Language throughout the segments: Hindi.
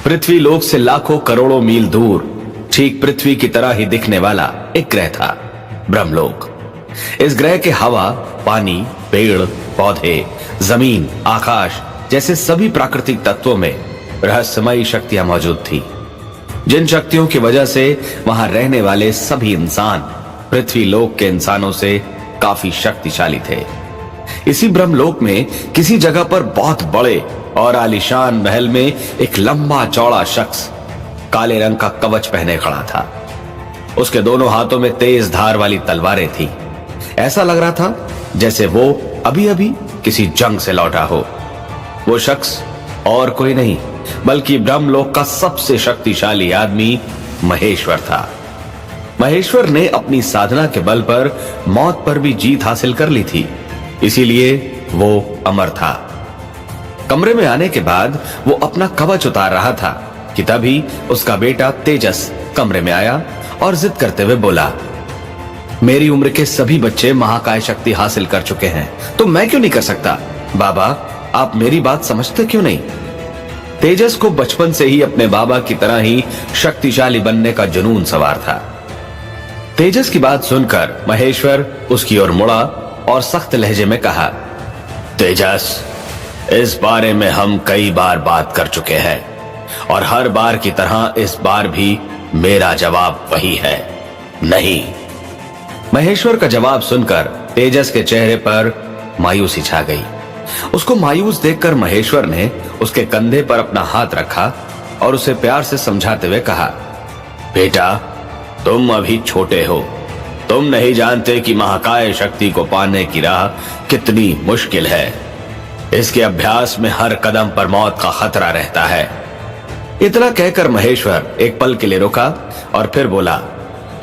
पृथ्वी लोक से लाखों करोड़ों मील दूर ठीक पृथ्वी की तरह ही दिखने वाला एक ग्रह था, ब्रह्मलोक। इस ग्रह के हवा, पानी, पेड़ पौधे, जमीन, आकाश जैसे सभी प्राकृतिक तत्वों में रहस्यमयी शक्तियां मौजूद थी, जिन शक्तियों की वजह से वहां रहने वाले सभी इंसान पृथ्वी लोक के इंसानों से काफी शक्तिशाली थे। इसी ब्रह्मलोक में किसी जगह पर बहुत बड़े और आलीशान महल में एक लंबा चौड़ा शख्स काले रंग का कवच पहने खड़ा था। उसके दोनों हाथों में तेज धार वाली तलवारें थी। ऐसा लग रहा था जैसे वो अभी अभी किसी जंग से लौटा हो। वो शख्स और कोई नहीं बल्कि ब्रह्मलोक का सबसे शक्तिशाली आदमी महेश्वर था। महेश्वर ने अपनी साधना के बल पर मौत पर भी जीत हासिल कर ली थी, इसीलिए वो अमर था। कमरे में आने के बाद वो अपना कवच उतार रहा था कि तभी उसका बेटा तेजस कमरे में आया और जिद करते हुए बोला, मेरी उम्र के सभी बच्चे महाकाय शक्ति हासिल कर चुके हैं, तो मैं क्यों नहीं कर सकता? बाबा, आप मेरी बात समझते क्यों नहीं? तेजस को बचपन से ही अपने बाबा की तरह ही शक्तिशाली बनने का जुनून सवार था। तेजस की बात सुनकर महेश्वर उसकी ओर मुड़ा और सख्त लहजे में कहा, तेजस, इस बारे में हम कई बार बात कर चुके हैं और हर बार की तरह इस बार भी मेरा जवाब वही है, नहीं। महेश्वर का जवाब सुनकर तेजस के चेहरे पर मायूसी छा गई। उसको मायूस देखकर महेश्वर ने उसके कंधे पर अपना हाथ रखा और उसे प्यार से समझाते हुए कहा, बेटा, तुम अभी छोटे हो, तुम नहीं जानते कि महाकाय शक्ति को पाने की राह कितनी मुश्किल है। इसके अभ्यास में हर कदम पर मौत का खतरा रहता है। इतना कहकर महेश्वर एक पल के लिए रुका और फिर बोला,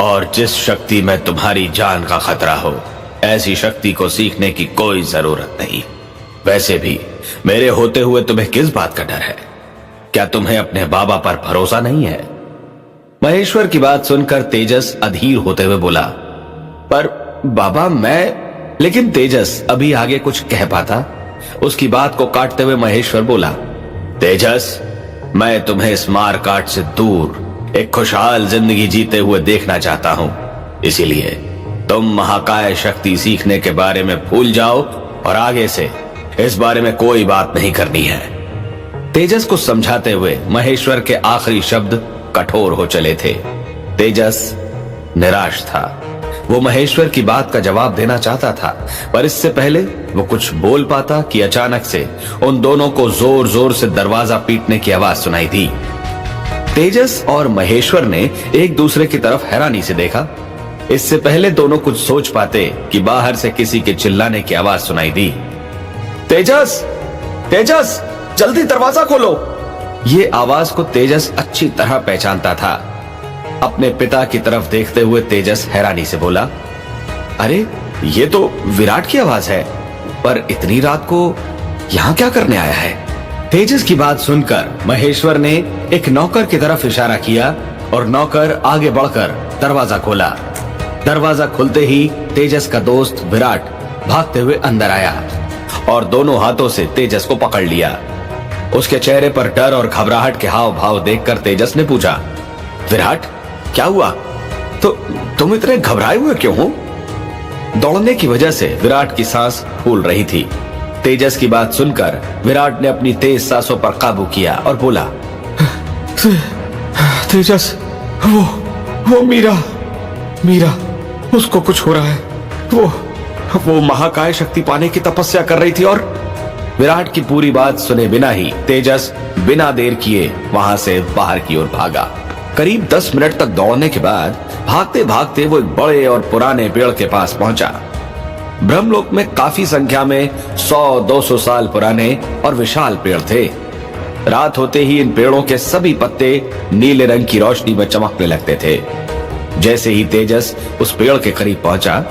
और जिस शक्ति में तुम्हारी जान का खतरा हो, ऐसी शक्ति को सीखने की कोई जरूरत नहीं। वैसे भी मेरे होते हुए तुम्हें किस बात का डर है? क्या तुम्हें अपने बाबा पर भरोसा नहीं है? महेश्वर की बात सुनकर तेजस अधीर होते हुए बोला, पर बाबा मैं। लेकिन तेजस अभी आगे कुछ कह पाता, उसकी बात को काटते हुए महेश्वर बोला, तेजस, मैं तुम्हें इस मार काट से दूर एक खुशहाल जिंदगी जीते हुए देखना चाहता हूं। इसीलिए तुम महाकाय शक्ति सीखने के बारे में भूल जाओ और आगे से इस बारे में कोई बात नहीं करनी है। तेजस को समझाते हुए महेश्वर के आखिरी शब्द कठोर हो चले थे। तेजस निराश था। वो महेश्वर की बात का जवाब देना चाहता था, पर इससे पहले वो कुछ बोल पाता कि अचानक से उन दोनों को जोर जोर से दरवाजा पीटने की आवाज सुनाई दी। तेजस और महेश्वर ने एक दूसरे की तरफ हैरानी से देखा। इससे पहले दोनों कुछ सोच पाते कि बाहर से किसी के चिल्लाने की आवाज सुनाई दी, तेजस, तेजस, जल्दी दरवाजा खोलो। ये आवाज को तेजस अच्छी तरह पहचानता था। अपने पिता की तरफ देखते हुए तेजस हैरानी से बोला, अरे ये तो विराट की आवाज है, पर इतनी रात को यहां क्या करने आया है? तेजस की बात सुनकर महेश्वर ने एक नौकर की तरफ इशारा किया और नौकर आगे बढ़कर दरवाजा खोला। दरवाजा खुलते ही तेजस का दोस्त विराट भागते हुए अंदर आया और दोनों हाथों से तेजस को पकड़ लिया। उसके चेहरे पर डर और घबराहट के हाव भाव देखकर तेजस ने पूछा, विराट, क्या हुआ? तो तुम इतने घबराए हुए क्यों हो? दौड़ने की वजह से विराट की सांस फूल रही थी। तेजस की बात सुनकर विराट ने अपनी तेज सांसों पर काबू किया और बोला, तेजस, वो मीरा, उसको कुछ हो रहा है। वो महाकाय शक्ति पाने की तपस्या कर रही थी। और विराट की पूरी बात सुने बिना ही तेजस बिना देर किए वहां से बाहर की ओर भागा। करीब 10 मिनट तक दौड़ने के बाद भागते भागते वो एक बड़े और पुराने पेड़ के पास पहुंचा। ब्रह्मलोक में काफी संख्या में 100-200 साल पुराने और विशाल पेड़ थे। रात होते ही इन पेड़ों के सभी पत्ते नीले रंग की रोशनी में चमकने लगते थे। जैसे ही तेजस उस पेड़ के करीब पहुंचा,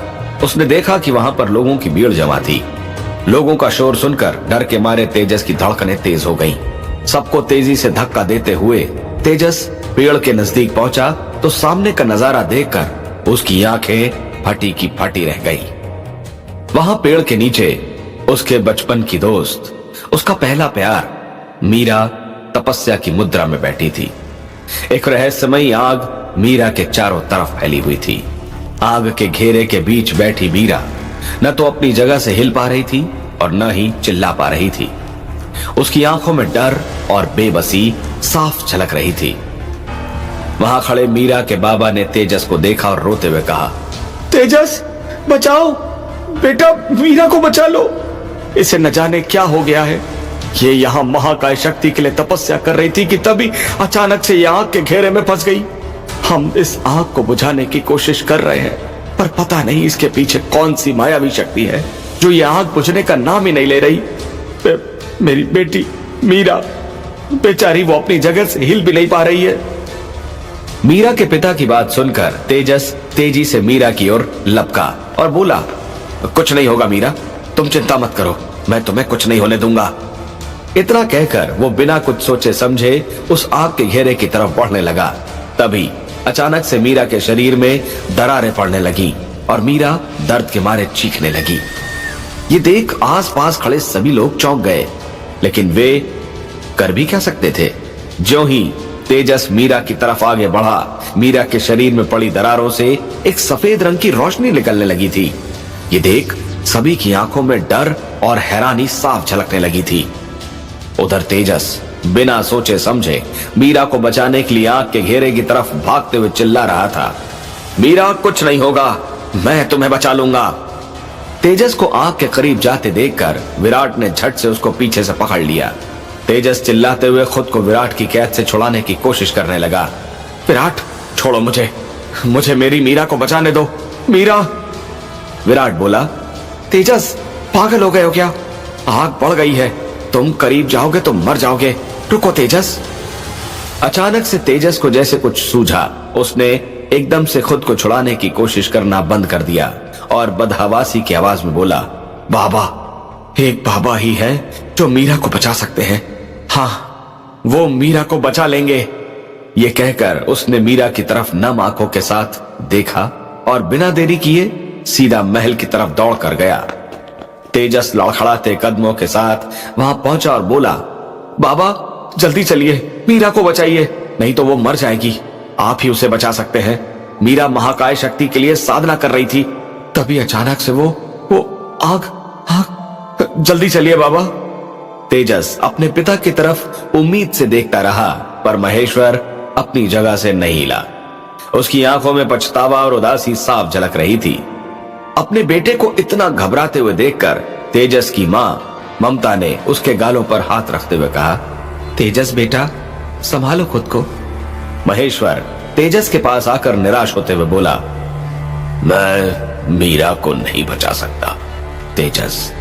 उसने देखा कि वहां पर लोगों की भीड़ जमा थी। लोगों का शोर सुनकर डर के मारे तेजस की धड़कनें तेज हो गईं। सबको तेजी से धक्का देते हुए तेजस पेड़ के नजदीक पहुंचा तो सामने का नजारा देखकर उसकी आंखें फटी की फटी रह गई। वहां पेड़ के नीचे उसके बचपन की दोस्त, उसका पहला प्यार मीरा तपस्या की मुद्रा में बैठी थी। एक रहस्यमयी आग मीरा के चारों तरफ फैली हुई थी। आग के घेरे के बीच बैठी मीरा न तो अपनी जगह से हिल पा रही थी और न ही चिल्ला पा रही थी। उसकी आंखों में डर और बेबसी साफ झलक रही थी। वहां खड़े मीरा के बाबा ने तेजस को देखा और रोते हुए कहा, तेजस बचाओ, बेटा मीरा को बचा लो, इसे न जाने क्या हो गया है। ये यहाँ महाकाय शक्ति के लिए तपस्या कर रही थी कि तभी अचानक से ये आग के घेरे में फंस गई। हम इस आग को बुझाने की कोशिश कर रहे हैं, पर पता नहीं इसके पीछे कौन सी मायावी शक्ति है जो ये आग बुझने का नाम ही नहीं ले रही। मेरी बेटी मीरा बेचारी, वो अपनी जगह से हिल भी नहीं पा रही है। मीरा के पिता की बात सुनकर तेजस तेजी से मीरा की ओर लपका और बोला, कुछ नहीं होगा मीरा, तुम चिंता मत करो, मैं तुम्हें कुछ नहीं होने दूंगा। इतना कहकर वो बिना कुछ सोचे समझे उस आग के घेरे की तरफ बढ़ने लगा। तभी अचानक से मीरा के शरीर में दरारें पड़ने लगी और मीरा दर्द के मारे चीखने लगी। ये देख आसपास खड़े सभी लोग चौंक गए, लेकिन वे कर भी क्या सकते थे। ज्यों ही तेजस मीरा की तरफ आगे बढ़ा, मीरा के शरीर में पड़ी दरारों से एक सफेद रंग की रोशनी निकलने लगी थी। ये देख सभी की आंखों में डर और हैरानी साफ झलकने लगी थी। उधर तेजस बिना सोचे समझे मीरा को बचाने के लिए आग के घेरे की तरफ भागते हुए चिल्ला रहा था, मीरा कुछ नहीं होगा, मैं तुम्हें बचा लूंगा। तेजस को आग के करीब जाते देखकर विराट ने झट से उसको पीछे से पकड़ लिया। तेजस चिल्लाते हुए खुद को विराट की कैद से छुड़ाने की कोशिश करने लगा। विराट छोड़ो मुझे मेरी मीरा को बचाने दो, मीरा। विराट बोला, तेजस पागल हो गए हो क्या? आग बढ़ गई है, तुम करीब जाओगे तो मर जाओगे, रुको तेजस। अचानक से तेजस को जैसे कुछ सूझा। उसने एकदम से खुद को छुड़ाने की कोशिश करना बंद कर दिया और बदहवासी की आवाज में बोला, बाबा, एक बाबा ही है जो मीरा को बचा सकते हैं। हाँ, वो मीरा को बचा लेंगे। ये कहकर उसने मीरा की तरफ नम आंखों के साथ देखा और बिना देरी किए सीधा महल की तरफ दौड़ कर गया। तेजस लड़खड़ाते कदमों के साथ वहां पहुंचा और बोला, बाबा जल्दी चलिए, मीरा को बचाइए, नहीं तो वो मर जाएगी। आप ही उसे बचा सकते हैं। मीरा महाकाय शक्ति के लिए साधना कर रही थी, तभी अचानक से वो आग, जल्दी चलिए बाबा। तेजस अपने पिता की तरफ उम्मीद से देखता रहा, पर महेश्वर अपनी जगह से नहीं हिला। उसकी आंखों में पछतावा और उदासी साफ झलक रही थी। अपने बेटे को इतना घबराते हुए देखकर तेजस की मां ममता ने उसके गालों पर हाथ रखते हुए कहा, तेजस बेटा संभालो खुद को। महेश्वर तेजस के पास आकर निराश होते हुए बोला, मैं मीरा को नहीं बचा सकता तेजस।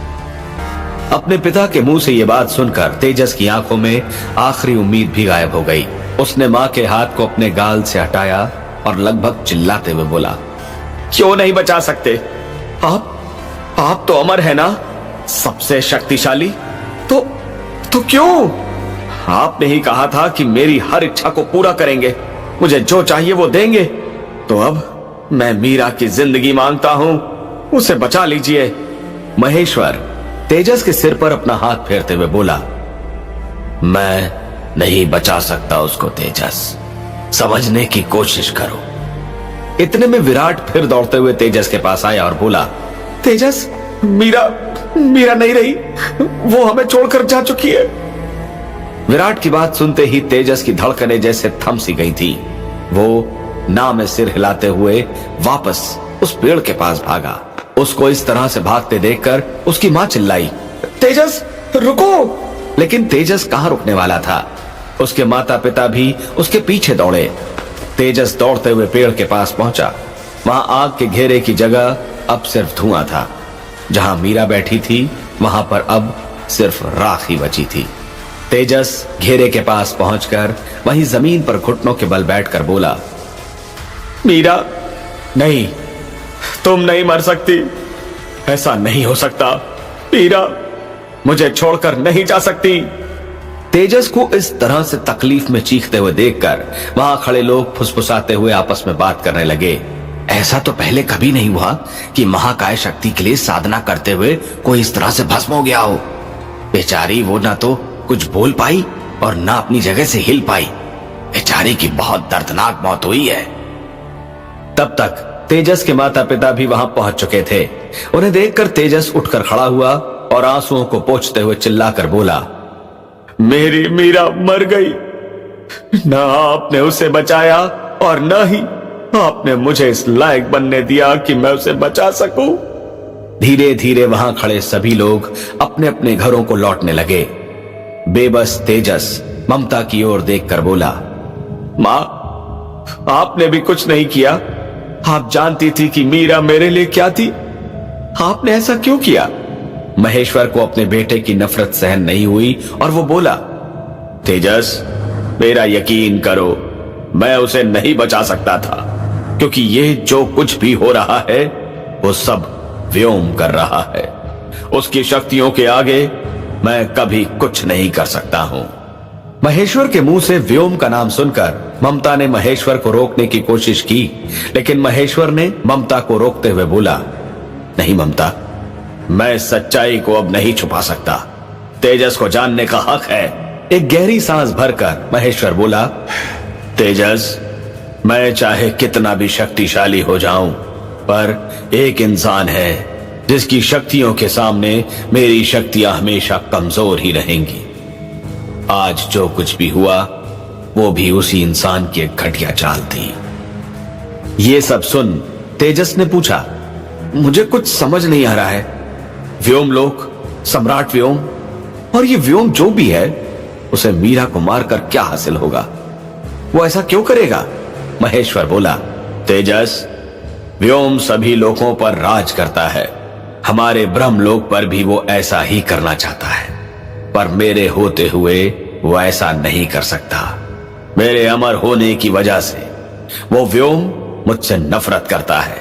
अपने पिता के मुंह से यह बात सुनकर तेजस की आंखों में आखिरी उम्मीद भी गायब हो गई। उसने मां के हाथ को अपने गाल से हटाया और लगभग चिल्लाते हुए बोला, क्यों नहीं बचा सकते? आप तो अमर है ना, सबसे शक्तिशाली। तो क्यों? आपने ही कहा था कि मेरी हर इच्छा को पूरा करेंगे, मुझे जो चाहिए वो देंगे। तो अब मैं मीरा की जिंदगी मांगता हूं, उसे बचा लीजिए। महेश्वर तेजस के सिर पर अपना हाथ फेरते हुए बोला, मैं नहीं बचा सकता उसको तेजस, समझने की कोशिश करो। इतने में विराट फिर दौड़ते हुए तेजस के पास आया और बोला, तेजस मीरा नहीं रही, वो हमें छोड़कर जा चुकी है। विराट की बात सुनते ही तेजस की धड़कनें जैसे थम सी गई थी। वो ना में सिर हिलाते हुए वापस उस पेड़ के पास भागा। उसको इस तरह से भागते देखकर उसकी मां चिल्लाई, तेजस रुको। लेकिन तेजस कहां रुकने वाला था। उसके माता पिता भी उसके पीछे दौड़े। तेजस दौड़ते हुए पेड़ के पास पहुंचा। वहां आग के घेरे की जगह अब सिर्फ धुआं था। जहां मीरा बैठी थी वहां पर अब सिर्फ राख ही बची थी। तेजस घेरे के पास पहुंचकर वहीं जमीन पर घुटनों के बल बैठकर बोला, मीरा नहीं, तुम नहीं मर सकती, ऐसा नहीं हो सकता। मीरा मुझे छोड़कर नहीं जा सकती। तेजस को इस तरह से तकलीफ में चीखते हुए देखकर वहां खड़े लोग फुसफुसाते हुए आपस में बात करने लगे। ऐसा तो पहले कभी नहीं हुआ कि महाकाय शक्ति के लिए साधना करते हुए कोई इस तरह से भस्म हो गया हो। बेचारी वो ना तो कुछ बोल पाई और ना अपनी जगह से हिल पाई। बेचारी की बहुत दर्दनाक मौत हुई है। तब तक तेजस के माता पिता भी वहां पहुंच चुके थे। उन्हें देखकर तेजस उठकर खड़ा हुआ और आंसुओं को पोंछते हुए चिल्लाकर बोला, मेरी मीरा मर गई। ना आपने उसे बचाया और ना ही आपने मुझे इस लायक बनने दिया कि मैं उसे बचा सकूं। धीरे धीरे वहां खड़े सभी लोग अपने अपने घरों को लौटने लगे। बेबस तेजस ममता की ओर देखकर बोला, मां, आपने भी कुछ नहीं किया। आप जानती थी कि मीरा मेरे लिए क्या थी। आपने ऐसा क्यों किया? महेश्वर को अपने बेटे की नफरत सहन नहीं हुई और वो बोला, तेजस, मेरा यकीन करो, मैं उसे नहीं बचा सकता था, क्योंकि ये जो कुछ भी हो रहा है वो सब व्योम कर रहा है। उसकी शक्तियों के आगे मैं कभी कुछ नहीं कर सकता हूं। महेश्वर के मुंह से व्योम का नाम सुनकर ममता ने महेश्वर को रोकने की कोशिश की, लेकिन महेश्वर ने ममता को रोकते हुए बोला, नहीं ममता, मैं सच्चाई को अब नहीं छुपा सकता। तेजस को जानने का हक है। एक गहरी सांस भरकर महेश्वर बोला, तेजस, मैं चाहे कितना भी शक्तिशाली हो जाऊं, पर एक इंसान है जिसकी शक्तियों के सामने मेरी शक्तियां हमेशा कमजोर ही रहेंगी। आज जो कुछ भी हुआ वो भी उसी इंसान की एक घटिया चाल थी। ये सब सुन तेजस ने पूछा, मुझे कुछ समझ नहीं आ रहा है। व्योम लोक, सम्राट व्योम, और ये व्योम जो भी है उसे मीरा को मारकर क्या हासिल होगा? वो ऐसा क्यों करेगा? महेश्वर बोला, तेजस, व्योम सभी लोगों पर राज करता है। हमारे ब्रह्मलोक पर भी वो ऐसा ही करना चाहता है, पर मेरे होते हुए वो ऐसा नहीं कर सकता। मेरे अमर होने की वजह से वो व्योम मुझसे नफरत करता है,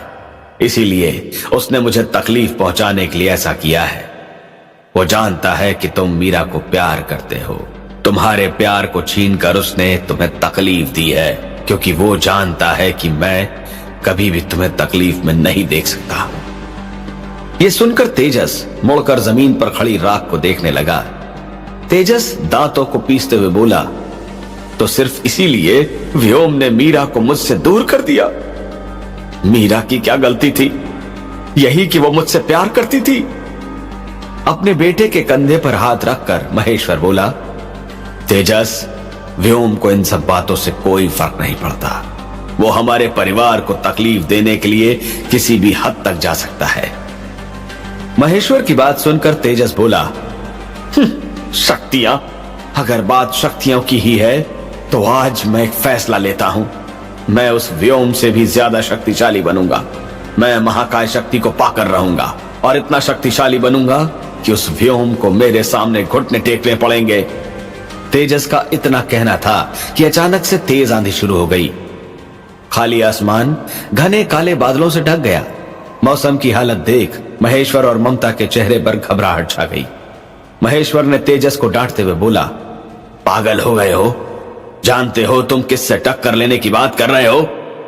इसीलिए उसने मुझे तकलीफ पहुंचाने के लिए ऐसा किया है। वो जानता है कि तुम मीरा को प्यार करते हो। तुम्हारे प्यार को छीनकर उसने तुम्हें तकलीफ दी है, क्योंकि वो जानता है कि मैं कभी भी तुम्हें तकलीफ में नहीं देख सकता। ये सुनकर तेजस मुड़कर जमीन पर खड़ी राख को देखने लगा। तेजस दांतों को पीसते हुए बोला, तो सिर्फ इसीलिए व्योम ने मीरा को मुझसे दूर कर दिया? मीरा की क्या गलती थी? यही कि वो मुझसे प्यार करती थी। अपने बेटे के कंधे पर हाथ रखकर महेश्वर बोला, तेजस, व्योम को इन सब बातों से कोई फर्क नहीं पड़ता। वो हमारे परिवार को तकलीफ देने के लिए किसी भी हद तक जा सकता है। महेश्वर की बात सुनकर तेजस बोला, शक्तियां? अगर बात शक्तियों की ही है तो आज मैं एक फैसला लेता हूं। मैं उस व्योम से भी ज्यादा शक्तिशाली बनूंगा। मैं महाकाय शक्ति को पाकर रहूंगा और इतना शक्तिशाली बनूंगा कि उस व्योम को मेरे सामने घुटने टेकने पड़ेंगे। तेजस का इतना कहना था कि अचानक से तेज आंधी शुरू हो गई। खाली आसमान घने काले बादलों से ढक गया। मौसम की हालत देख महेश्वर और ममता के चेहरे पर घबराहट छा गई। महेश्वर ने तेजस को डांटते हुए बोला, पागल हो गए हो? जानते हो तुम किससे टक्कर लेने की बात कर रहे हो?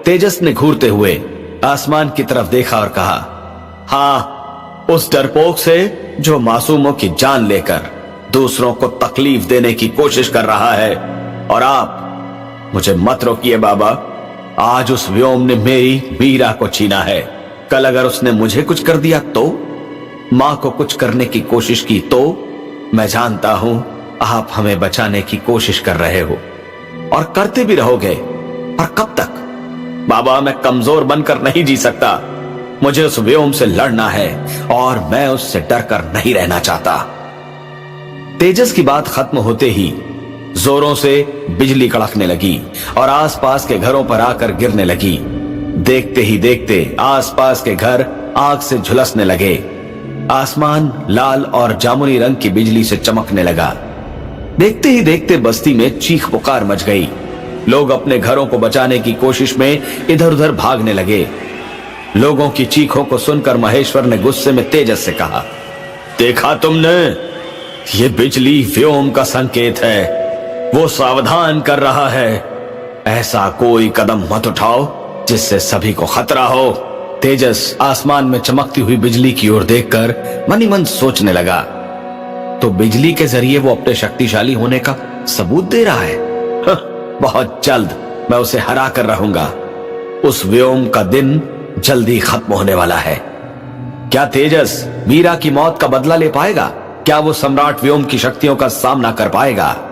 तेजस ने घूरते हुए आसमान की तरफ देखा और कहा, हाँ, उस डरपोक से जो मासूमों की जान लेकर दूसरों को तकलीफ देने की कोशिश कर रहा है। और आप मुझे मत रोकिए बाबा। आज उस व्योम ने मेरी मीरा को छीना है। कल अगर उसने मुझे कुछ कर दिया तो, मां को कुछ करने की कोशिश की तो? मैं जानता हूं आप हमें बचाने की कोशिश कर रहे हो और करते भी रहोगे। और कब तक? बाबा, मैं कमजोर बनकर नहीं जी सकता। मुझे उस व्योम से लड़ना है और मैं उससे डरकर नहीं रहना चाहता। तेजस की बात खत्म होते ही जोरों से बिजली कड़कने लगी और आसपास के घरों पर आकर गिरने लगी। देखते ही देखते आसपास के घर आग से झुलसने लगे। आसमान लाल और जामुनी रंग की बिजली से चमकने लगा। देखते ही देखते बस्ती में चीख पुकार मच गई। लोग अपने घरों को बचाने की कोशिश में इधर उधर भागने लगे। लोगों की चीखों को सुनकर महेश्वर ने गुस्से में तेजस से कहा, देखा तुमने? ये बिजली व्योम का संकेत है। वो सावधान कर रहा है। ऐसा कोई कदम मत उठाओ जिससे सभी को खतरा हो। तेजस आसमान में चमकती हुई बिजली की ओर देखकर मन ही मन सोचने लगा, तो बिजली के जरिए वो अपने शक्तिशाली होने का सबूत दे रहा है। बहुत जल्द मैं उसे हरा कर रहूंगा। उस व्योम का दिन जल्दी खत्म होने वाला है। क्या तेजस मीरा की मौत का बदला ले पाएगा? क्या वो सम्राट व्योम की शक्तियों का सामना कर पाएगा?